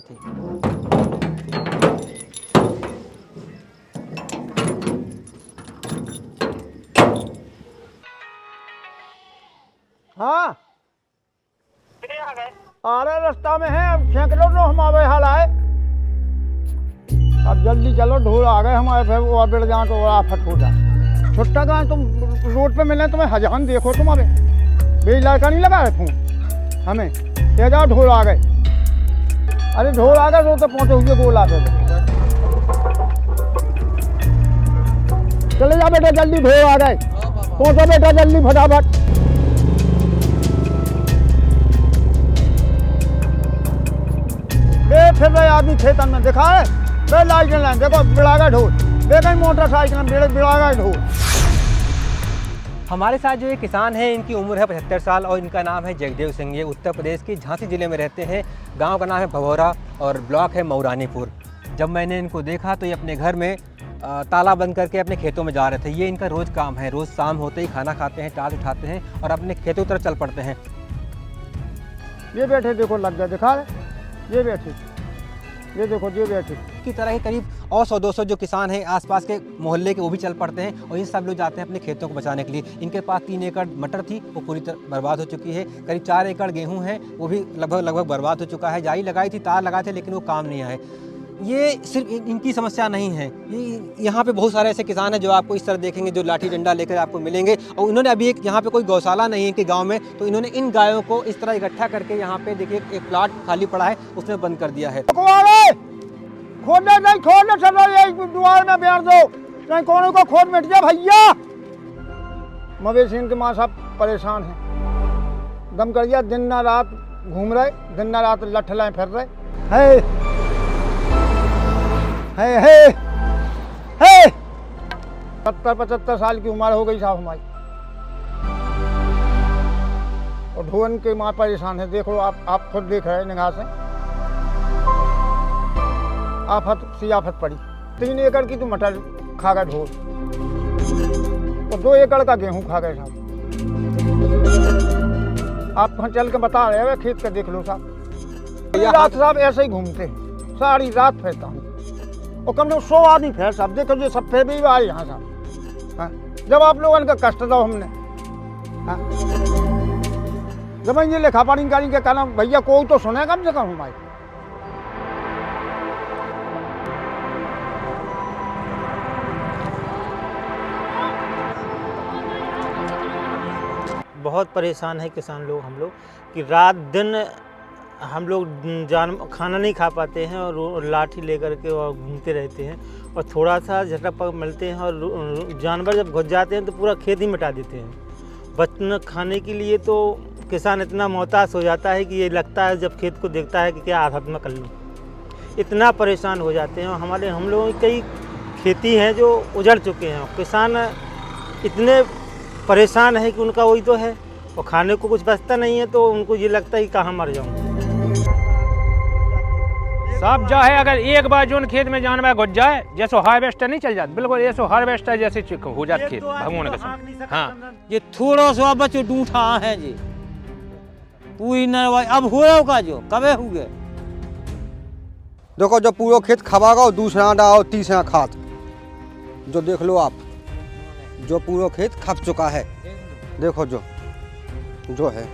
हाँ आ रहे रास्ता में है, अब फेंक लो तो हमारे हाल आए। अब जल्दी चलो, ढोल आ गए हमारे, फिर वो बिड़ जाए तो आफत हो जाए। छुट्टा तो तुम रोड पे मिले, तुम्हें हजान देखो तुम्हारे बेच लड़का नहीं लगा रखूँ हमें। ये जाओ ढोल आ गए। अरे ढोल आ गए तो पहुँचे हुए गोला पे। चले जा बेटा जल्दी, ढोल आ गए, पहुँचो बेटा जल्दी फटाफट। फिर रहे आदमी खेतन में दिखाए बे लाइट लाइन, देखो बिड़ागा ढोल, देखो मोटरसाइकिल में बिड़ागा ढोल। हमारे साथ जो ये किसान हैं, इनकी उम्र है 75 साल और इनका नाम है जगदेव सिंह। ये उत्तर प्रदेश के झांसी ज़िले में रहते हैं। गांव का नाम है भभौरा और ब्लॉक है मऊरानीपुर। जब मैंने इनको देखा तो ये अपने घर में ताला बंद करके अपने खेतों में जा रहे थे। ये इनका रोज़ काम है। रोज़ शाम होते ही खाना खाते हैं, टाट उठाते हैं और अपने खेतों की तरफ चल पड़ते हैं। ये बैठे देखो लग गया, दिखा ये बैठे, ये देखो ये बैठे। की तरह ही करीब और 100-200 जो किसान हैं आसपास के मोहल्ले के, वो भी चल पड़ते हैं और ये सब लोग जाते हैं अपने खेतों को बचाने के लिए। इनके पास 3 एकड़ मटर थी, वो पूरी तरह बर्बाद हो चुकी है। करीब 4 एकड़ गेहूं है, वो भी लगभग बर्बाद हो चुका है। जाई लगाई थी, तार लगाए थे, लेकिन वो काम नहीं आए। ये सिर्फ इनकी समस्या नहीं है, ये यहाँ पे बहुत सारे ऐसे किसान हैं जो आपको इस तरह देखेंगे, जो लाठी डंडा लेकर आपको मिलेंगे। और इन्होंने अभी एक यहाँ पे कोई गौशाला नहीं है कि गांव में, तो इन्होंने इन गायों को इस तरह इकट्ठा करके यहाँ पे देखिए एक प्लाट खाली पड़ा है, उसमें बंद कर दिया है। खोदने नहीं, खोदने चलो, ये द्वार में बैठ दो, नहीं कोने को खोद मिट गया भैया। मवेशी इनके माँ साहब परेशान हैं, दम कर दिया, दिन ना रात घूम रहे, दिन ना रात लठ लाए फिर रहे। है 70-75 साल की उम्र हो गई साहब हमारी, और ढोन के माँ परेशान है। देखो आप खुद देख रहे हैं निगाह से, आफत सी आफत पड़ी। 3 एकड़ की तो मटर खा गए ढोल और 2 एकड़ का गेहूं खा गए साहब। आप वहाँ चल के बता रहे हैं, खेत का देख लो साहब। रात साहब ऐसे ही घूमते हैं, सारी रात फिरता हूँ, और कम से कम 100 आदमी फिर साहब। देखो जो सब फिर भी आए यहाँ साहब। हाँ, जब आप लोगों का कष्ट दो हमने, हाँ, जब ये लिखा पढ़ी करी के कहना भैया कोई तो सुने कम से कम हमारी। बहुत परेशान है किसान लोग, हम लोग कि रात दिन हम लोग खाना नहीं खा पाते हैं और लाठी लेकर के और घूमते रहते हैं, और थोड़ा सा झटक मिलते हैं और जानवर जब घुस जाते हैं तो पूरा खेत ही मिटा देते हैं। बचना खाने के लिए तो किसान इतना मोहताज हो जाता है कि ये लगता है जब खेत को देखता है कि क्या आफत में कर लूँ, इतना परेशान हो जाते हैं। हम लोगों की कई खेती हैं जो उजड़ चुके हैं, किसान इतने परेशान है कि उनका वही तो है, और खाने को कुछ बचता नहीं है, तो उनको ये लगता है कि कहाँ मर जाऊँ। सब जो है, अगर एक बार जो खेत में जानवर घुस जाए, जैसे हार्वेस्टर नहीं चल जाता, बिल्कुल ऐसे हार्वेस्टर जैसे हो जाता खेत भगवान के साथ। हाँ, ये थोड़ा सा बच्चों डूठा है जी, पूरी नरवाई अब हो रहा होगा, जो कबे हो गए। देखो जो पूरा खेत खबागा, दूसरा डाओ तीसरा खाद, जो देख लो आप, जो पूरा खेत खप चुका है। देखो जो है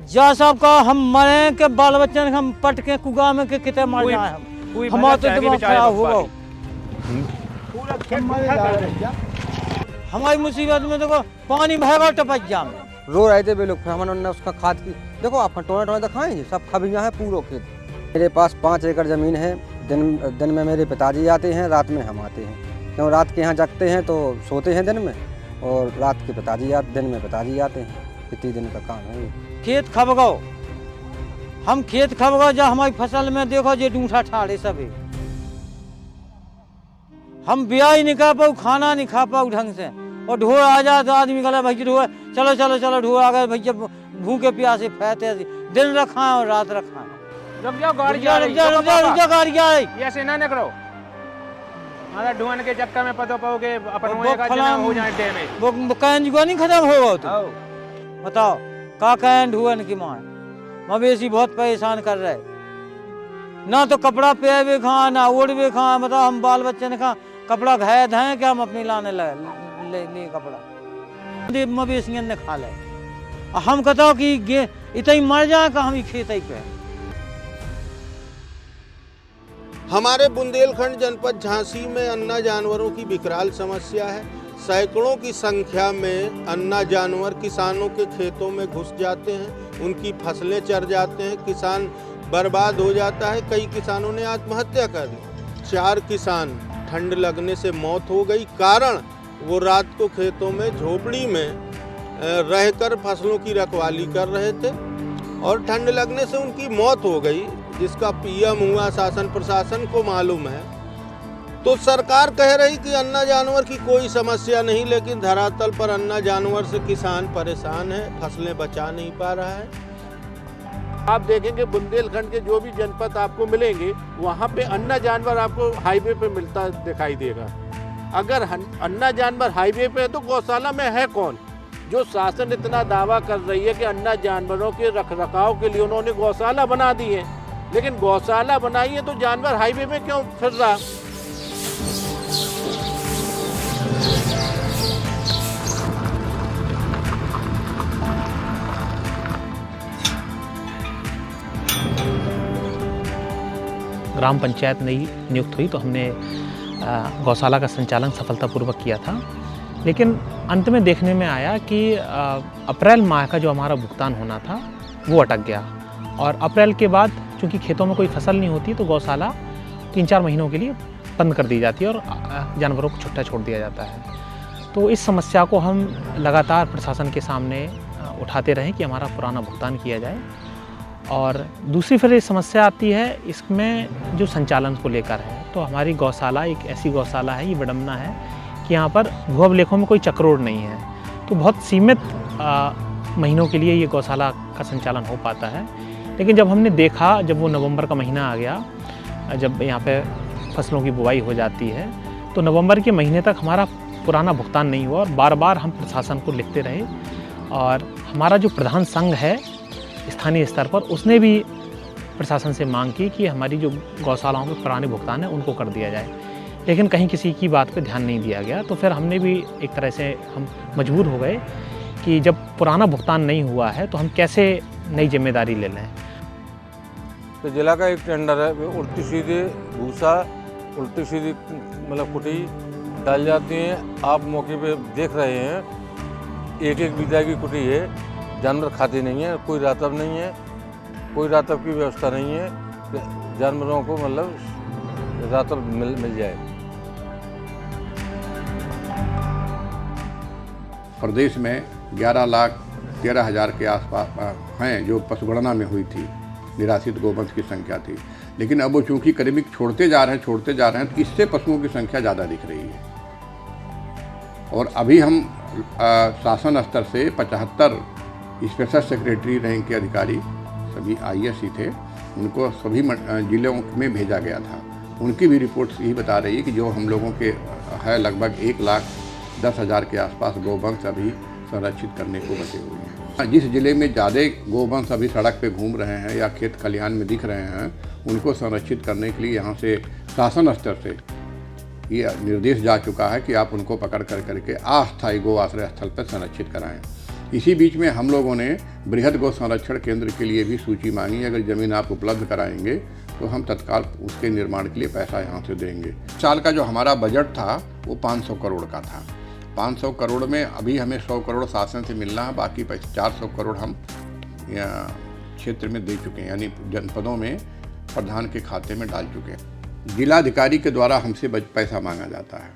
जा सब का हम मरे के बाल बच्चन हम पट के कुगा में के कितने मर जाए, हम हमारा तो दिमाग खराब होगा। हमारी मुसीबत में देखो पानी भरेगा टपक जा में रो रहे थे वे लोग, फिर हमने उसका खाद की। देखो आप टोने दिखाएंगे, सब खबिया है पूरा खेत। मेरे पास 5 एकड़ ज़मीन है। दिन में मेरे पिताजी आते हैं, रात में हम आते हैं। क्यों रात के यहाँ जगते हैं तो सोते हैं दिन में, और रात के पिताजी आते, दिन में पिताजी आते हैं। कितने दिन का काम है। खेत खबगाओ, हम खेत खबगाओ, जब हमारी फसल में देखो ये डूठा ठाड़े सब है। हम ब्याह नहीं खा पाऊ, खाना नहीं खा पाऊ ढंग से, और ढोर आ जाए तो आदमी कहला भैया ढोर चलो चलो चलो, ढोर आ गए भैया, भूखे प्यासे फैते, दिन रखा है और रात रखा है। रुक जाओ, गाड़ी आ रही, गाड़ी आ रही, ऐसे ना निकलो, हमारा ढूंढ के चक्कर में पतो पाओगे अपन हो जाए डैमेज। वो कैन जुआ नहीं खत्म होगा तो बताओ का कैन ढूंढन की माँ, मवेशी बहुत परेशान कर रहे। ना तो कपड़ा पे भी खा ना ओढ़ भी खा, मतलब हम बाल बच्चे ने खा कपड़ा घाय धाए कि हम अपनी लाने ले कपड़ा मवेशियन ने खा ले। हम कहता कि इतना ही मर जाए कि हम खेत ही पे। हमारे बुंदेलखंड जनपद झांसी में अन्ना जानवरों की विकराल समस्या है। सैकड़ों की संख्या में अन्ना जानवर किसानों के खेतों में घुस जाते हैं, उनकी फसलें चर जाते हैं, किसान बर्बाद हो जाता है। कई किसानों ने आत्महत्या कर ली। 4 किसान ठंड लगने से मौत हो गई। कारण वो रात को खेतों में झोपड़ी में रहकर फसलों की रखवाली कर रहे थे और ठंड लगने से उनकी मौत हो गई, जिसका पीएम हुआ शासन प्रशासन को मालूम है। तो सरकार कह रही कि अन्ना जानवर की कोई समस्या नहीं, लेकिन धरातल पर अन्ना जानवर से किसान परेशान है, फसलें बचा नहीं पा रहा है। आप देखेंगे बुंदेलखंड के जो भी जनपद आपको मिलेंगे वहाँ पे अन्ना जानवर आपको हाईवे पे मिलता दिखाई देगा। अगर अन्ना जानवर हाईवे पे है तो गौशाला में है कौन? जो शासन इतना दावा कर रही है कि अन्ना जानवरों के रखरखाव के लिए उन्होंने गौशाला बना दी है, लेकिन गौशाला बनाई है तो जानवर हाईवे में क्यों फिर रहा? ग्राम पंचायत नई नियुक्त हुई तो हमने गौशाला का संचालन सफलतापूर्वक किया था, लेकिन अंत में देखने में आया कि अप्रैल माह का जो हमारा भुगतान होना था वो अटक गया। और अप्रैल के बाद चूँकि खेतों में कोई फसल नहीं होती तो गौशाला 3-4 महीनों के लिए बंद कर दी जाती है और जानवरों को छुट्टा छोड़ दिया जाता है। तो इस समस्या को हम लगातार प्रशासन के सामने उठाते रहे कि हमारा पुराना भुगतान किया जाए। और दूसरी फिर समस्या आती है इसमें जो संचालन को लेकर है। तो हमारी गौशाला एक ऐसी गौशाला है, ये विडम्बना है कि यहाँ पर भू अभिलेखों में कोई चक्रोड़ नहीं है, तो बहुत सीमित महीनों के लिए ये गौशाला का संचालन हो पाता है। लेकिन जब हमने देखा, जब वो नवंबर का महीना आ गया, जब यहाँ पे फसलों की बुवाई हो जाती है, तो नवंबर के महीने तक हमारा पुराना भुगतान नहीं हुआ और बार बार हम प्रशासन को लिखते रहे। और हमारा जो प्रधान संघ है स्थानीय स्तर पर, उसने भी प्रशासन से मांग की कि हमारी जो गौशालाओं के पुराने भुगतान है उनको कर दिया जाए, लेकिन कहीं किसी की बात पे ध्यान नहीं दिया गया। तो फिर हमने भी एक तरह से हम मजबूर हो गए कि जब पुराना भुगतान नहीं हुआ है तो हम कैसे नई जिम्मेदारी ले लें। तो जिला का एक टेंडर है, उल्टी सीधी भूसा, उल्टी सीधी मतलब कुटी डाल जाती है। आप मौके पे देख रहे हैं, एक बीता की कुटी है, जानवर खाते नहीं है, कोई रातब नहीं है, कोई रातब की व्यवस्था नहीं है, जानवरों को मतलब रातब मिल जाए। प्रदेश में 11,13,000 के आसपास हैं जो पशुगणना में हुई थी, निराश्रित गोवंश की संख्या थी। लेकिन अब वो चूँकि करीब छोड़ते जा रहे हैं तो इससे पशुओं की संख्या ज़्यादा दिख रही है। और अभी हम शासन स्तर से 75 स्पेशल सेक्रेटरी रैंक के अधिकारी, सभी IAS ही थे, उनको सभी जिलों में भेजा गया था। उनकी भी रिपोर्ट यही बता रही है कि जो हम लोगों के है लगभग 1,10,000 के आसपास गोवंश अभी संरक्षित करने को बचे हुए हैं। जिस जिले में ज़्यादा गोवंश अभी सड़क पे घूम रहे हैं या खेत खलिहान में दिख रहे हैं, उनको संरक्षित करने के लिए यहाँ से शासन स्तर से ये निर्देश जा चुका है कि आप उनको पकड़ करके अस्थायी गो आश्रय स्थल पर संरक्षित कराएं। इसी बीच में हम लोगों ने बृहद गौ संरक्षण केंद्र के लिए भी सूची मांगी। अगर ज़मीन आप उपलब्ध कराएंगे तो हम तत्काल उसके निर्माण के लिए पैसा यहाँ से देंगे। साल का जो हमारा बजट था वो 500 करोड़ का था। 500 करोड़ में अभी हमें 100 करोड़ शासन से मिलना है, बाकी 400 करोड़ हम क्षेत्र में दे चुके हैं, यानी जनपदों में प्रधान के खाते में डाल चुके हैं। जिलाधिकारी के द्वारा हमसे पैसा मांगा जाता है।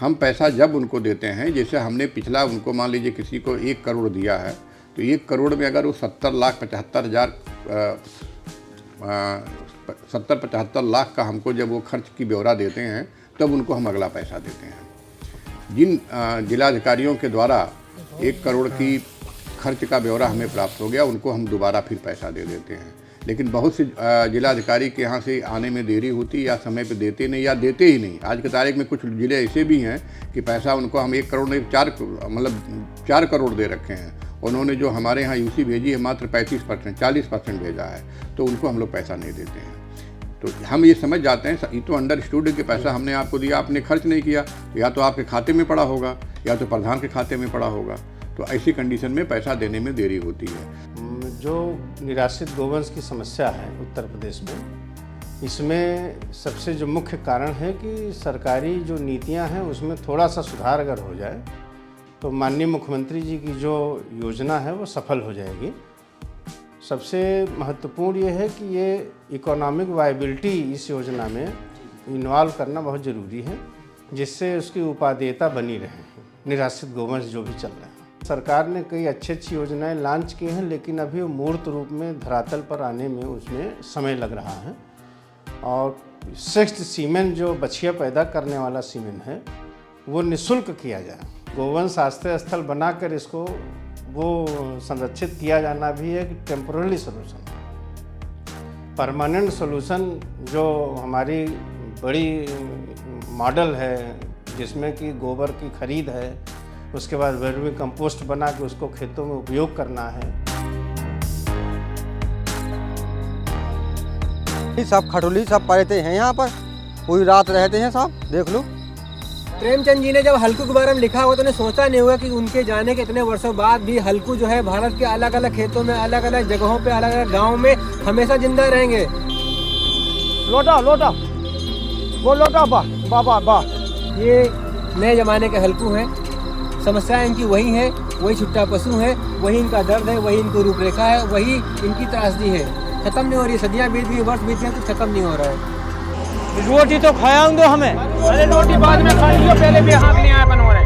हम पैसा जब उनको देते हैं, जैसे हमने पिछला उनको मान लीजिए किसी को 1 करोड़ दिया है, तो 1 करोड़ में अगर वो 70-75 लाख का हमको जब वो खर्च की ब्यौरा देते हैं, तब उनको हम अगला पैसा देते हैं। जिन जिलाधिकारियों के द्वारा 1 करोड़ की खर्च का ब्यौरा हमें प्राप्त हो गया, उनको हम दोबारा फिर पैसा दे देते हैं। लेकिन बहुत से जिलाधिकारी के यहाँ से आने में देरी होती या समय पे देते नहीं या देते ही नहीं। आज की तारीख में कुछ जिले ऐसे भी हैं कि पैसा उनको हम 1 करोड़ नहीं 4 करोड़ दे रखे हैं। उन्होंने जो हमारे यहाँ यूसी भेजी है मात्र 35%, 40% भेजा है, तो उनको हम लोग पैसा नहीं देते हैं। तो हम ये समझ जाते हैं ये तो अंडरस्टूड के पैसा हमने आपको दिया, आपने खर्च नहीं किया, या तो आपके खाते में पड़ा होगा या तो प्रधान के खाते में पड़ा होगा। तो ऐसी कंडीशन में पैसा देने में देरी होती है। जो निराश्रित गोवंश की समस्या है उत्तर प्रदेश में, इसमें सबसे जो मुख्य कारण है कि सरकारी जो नीतियां हैं उसमें थोड़ा सा सुधार अगर हो जाए तो माननीय मुख्यमंत्री जी की जो योजना है वो सफल हो जाएगी। सबसे महत्वपूर्ण ये है कि ये इकोनॉमिक वायबिलिटी इस योजना में इन्वॉल्व करना बहुत ज़रूरी है, जिससे उसकी उपादेयता बनी रहे। निराश्रित गोवंश जो भी चल रहे हैं, सरकार ने कई अच्छी अच्छी योजनाएं लॉन्च की हैं, लेकिन अभी वो मूर्त रूप में धरातल पर आने में उसमें समय लग रहा है। और श्रेष्ठ सीमेन जो बछिया पैदा करने वाला सीमेन है वो निःशुल्क किया जाए। गोवंश आश्रय स्थल बनाकर इसको वो संरक्षित किया जाना भी एक टेम्पोररी सोल्यूशन। परमानेंट सोल्यूशन जो हमारी बड़ी मॉडल है, जिसमें कि गोबर की खरीद है, उसके बाद वर्मी कंपोस्ट बना के उसको खेतों में उपयोग करना है। सब खटोली सब पड़ते हैं यहाँ पर, पूरी रात रहते हैं सब, देख लो। प्रेमचंद जी ने जब हल्कू के बारे में लिखा हुआ तो उन्हें सोचा नहीं हुआ कि उनके जाने के इतने वर्षों बाद भी हल्कू जो है भारत के अलग अलग खेतों में, अलग अलग जगहों पे, अलग अलग गाँव में हमेशा जिंदा रहेंगे। लोटा लोटा वो लोटा बा ये नए जमाने के हल्कू हैं। समस्या इनकी वही है, वही छुट्टा पशु है, वही इनका दर्द है, वही इनकी रूपरेखा है, वही इनकी त्रासदी है। खत्म नहीं हो रही, सदियाँ बीत गई, वर्ष बीत गए, कुछ खत्म नहीं हो रहा है। रोटी तो खाया दो हमें। अरे रोटी बाद में खाएंगे, पहले भी हाथ नहीं आया बनवा रहे।